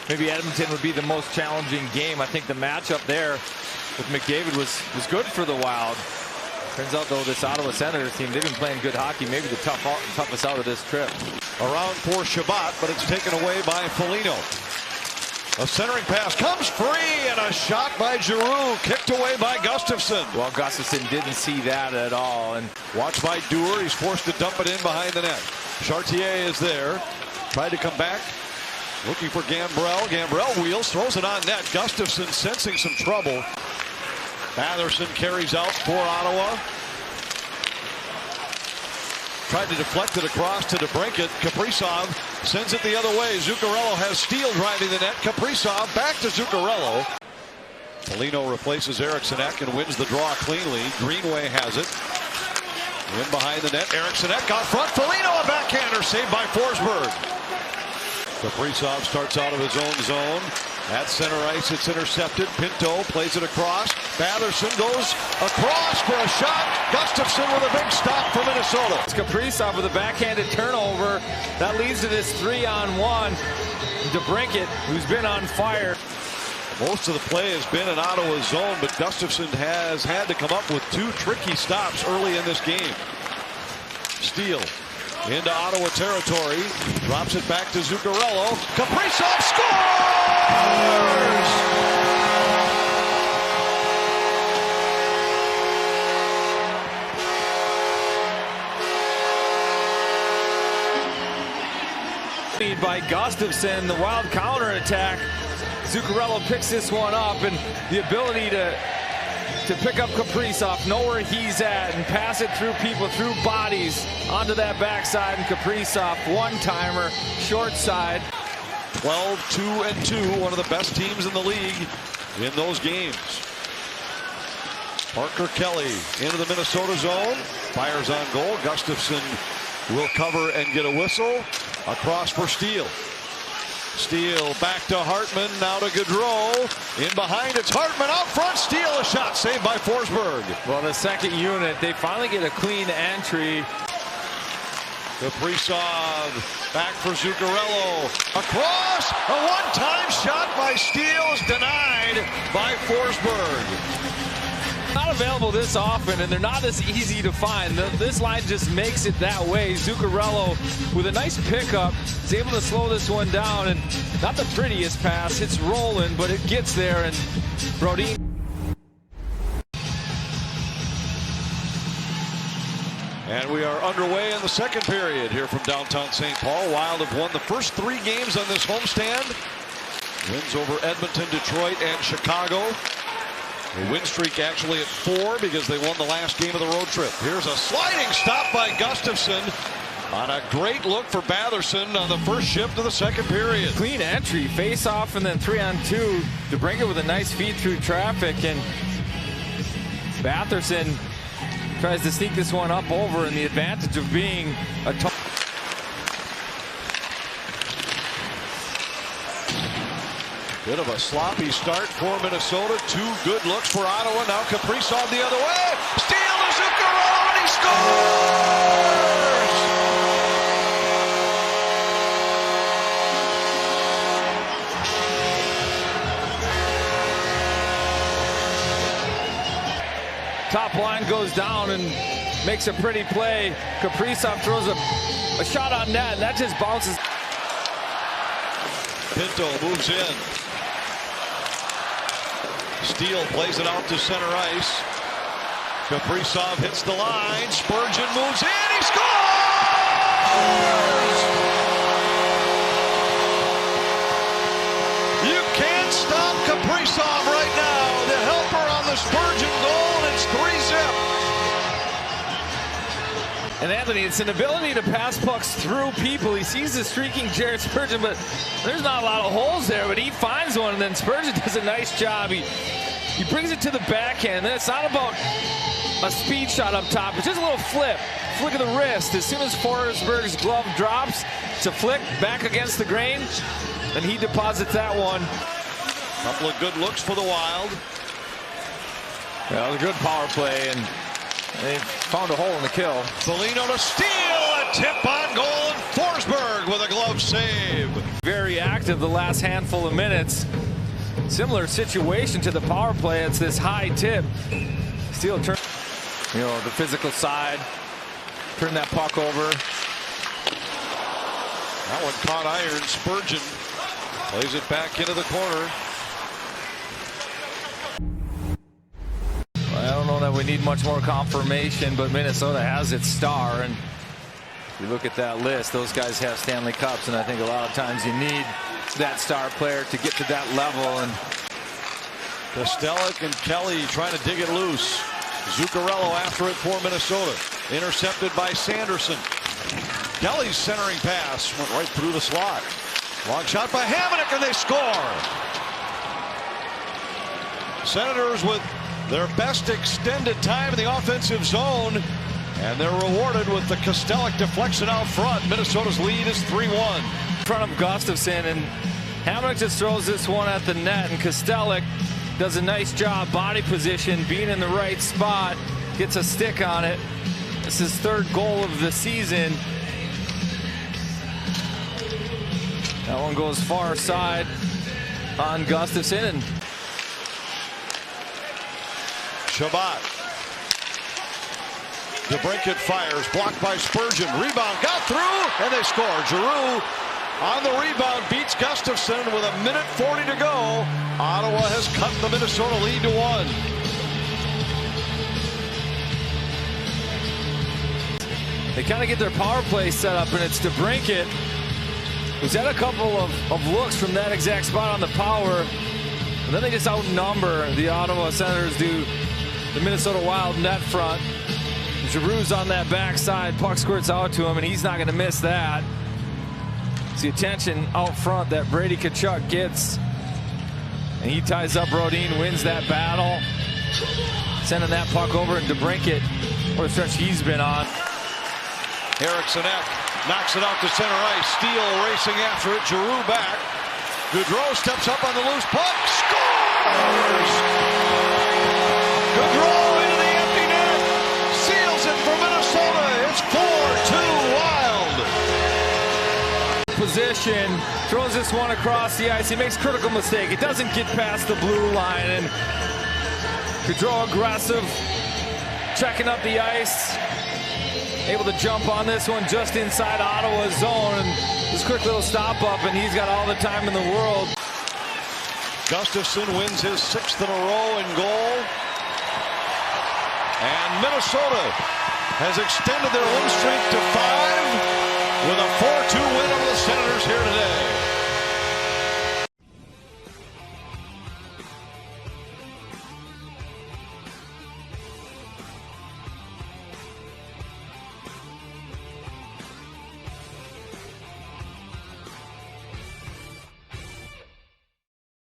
maybe Edmonton would be the most challenging game. I think the matchup there with McDavid was good for the Wild. Turns out, though, this Ottawa Senators team, they've been playing good hockey, maybe the toughest out of this trip. Around for Shabbat, but it's taken away by Foligno. A centering pass comes free, and a shot by Giroux, kicked away by Gustafsson. Well, Gustafsson didn't see that at all. And watched by Dewar, he's forced to dump it in behind the net. Chartier is there, tried to come back, looking for Gambrell. Gambrell wheels, throws it on net. Gustafsson sensing some trouble. Batherson carries out for Ottawa. Tried to deflect it across to DeBrincat. Kaprizov sends it the other way. Zuccarello has Steele driving the net. Kaprizov back to Zuccarello. Foligno replaces Eriksson Ek and wins the draw cleanly. Greenway has it. In behind the net. Eriksson Ek got front. Foligno a backhander saved by Forsberg. Kaprizov starts out of his own zone. At center ice, it's intercepted. Pinto plays it across. Batherson goes across for a shot. Gustafsson with a big stop for Minnesota. It's Kaprizov with a backhanded turnover. That leads to this 3-on-1. DeBrincat, who's been on fire. Most of the play has been in Ottawa's zone, but Gustafsson has had to come up with two tricky stops early in this game. Steele into Ottawa territory, drops it back to Zuccarello. Kaprizov scores! Lead by Gustafsson, the Wild counterattack. Zuccarello picks this one up, and the ability to pick up Kaprizov, know where he's at, and pass it through people, through bodies, onto that backside, and Kaprizov, one-timer, short side. 12-2-2, one of the best teams in the league in those games. Parker Kelly into the Minnesota zone, fires on goal. Gustafsson will cover and get a whistle. Across for Steele. Steele back to Hartman, now to Gaudreau. In behind, it's Hartman out front. Steele, a shot saved by Forsberg. Well, the second unit, they finally get a clean entry. Kaprizov back for Zuccarello. Across, a one-time shot by Steele is denied by Forsberg. Not available this often, and they're not as easy to find. This line just makes it that way. Zuccarello with a nice pickup is able to slow this one down, and not the prettiest pass. It's rolling, but it gets there, and Brodin. And we are underway in the second period here from downtown St. Paul. Wild have won the first 3 games on this homestand. Wins over Edmonton, Detroit, and Chicago. The win streak actually at 4 because they won the last game of the road trip. Here's a sliding stop by Gustafsson on a great look for Batherson on the first shift of the second period. Clean entry, face off, and then 3-on-2. DeBrincat with a nice feed through traffic, and Batherson tries to sneak this one up over, and the advantage of being a bit of a sloppy start for Minnesota. 2 good looks for Ottawa. Now Kaprizov the other way. Steele to Zuccarello, and he scores! top line goes down and makes a pretty play. Kaprizov throws a shot on net, and that just bounces. Pinto moves in. Steele plays it out to center ice. Kaprizov hits the line. Spurgeon moves in. He scores! You can't stop Kaprizov right now. The helper on the Spurgeon goal, and it's 3-zip. And Anthony, it's an ability to pass pucks through people. He sees the streaking Jared Spurgeon, but there's not a lot of holes there, but he finds one, and then Spurgeon does a nice job. He brings it to the backhand. Then it's not about a speed shot up top. It's just a little flick of the wrist. As soon as Forsberg's glove drops, it's a flick back against the grain, and he deposits that one. Couple of good looks for the Wild. That was a good power play, and they found a hole in the kill. Foligno to Steele, a tip on goal, and Forsberg with a glove glove save. Very active the last handful of minutes. Similar situation to the power play. It's this high tip. Steele turn, the physical side. Turn that puck over. That one caught iron. Spurgeon plays it back into the corner. I don't know that we need much more confirmation, but Minnesota has its star, and if you look at that list, those guys have Stanley Cups, and I think a lot of times you need that star player to get to that level. And Kostelic and Kelly trying to dig it loose. Zuccarello after it for Minnesota. Intercepted by Sanderson. Kelly's centering pass went right through the slot. Long shot by Hamonic, and they score. Senators with their best extended time in the offensive zone, and they're rewarded with the Kostelic deflection out front. Minnesota's lead is 3-1. In front of Gustafsson, and Hamonic just throws this one at the net, and Kostelic does a nice job body position, being in the right spot, gets a stick on it. This is his third goal of the season. That one goes far side on Gustafsson. Shabbat. DeBrincat fires, blocked by Spurgeon. Rebound, got through, and they score. Giroux on the rebound beats Gustafsson with 1:40 to go. Ottawa has cut the Minnesota lead to 1. They kind of get their power play set up, and it's DeBrincat who's had a couple of looks from that exact spot on the power. And then they just outnumber the Ottawa Senators do the Minnesota Wild net front. Giroux's on that backside, puck squirts out to him, and he's not going to miss that. It's the attention out front that Brady Tkachuk gets, and he ties up Rodin, wins that battle, sending that puck over, and DeBrincat, what a stretch he's been on. Eriksson Ek knocks it out to center ice. Steele racing after it. Giroux back. Gaudreau steps up on the loose puck. Scores! Gaudreau into the empty net. Seals it for Minnesota. It's 4-2 Wild. Position, throws this one across the ice. He makes a critical mistake. It doesn't get past the blue line, and Gaudreau aggressive, checking up the ice. Able to jump on this one just inside Ottawa's zone, and this quick little stop up, and he's got all the time in the world. Gustafsson wins his 6th in a row in goal. And Minnesota has extended their win streak to 5 with a 4-2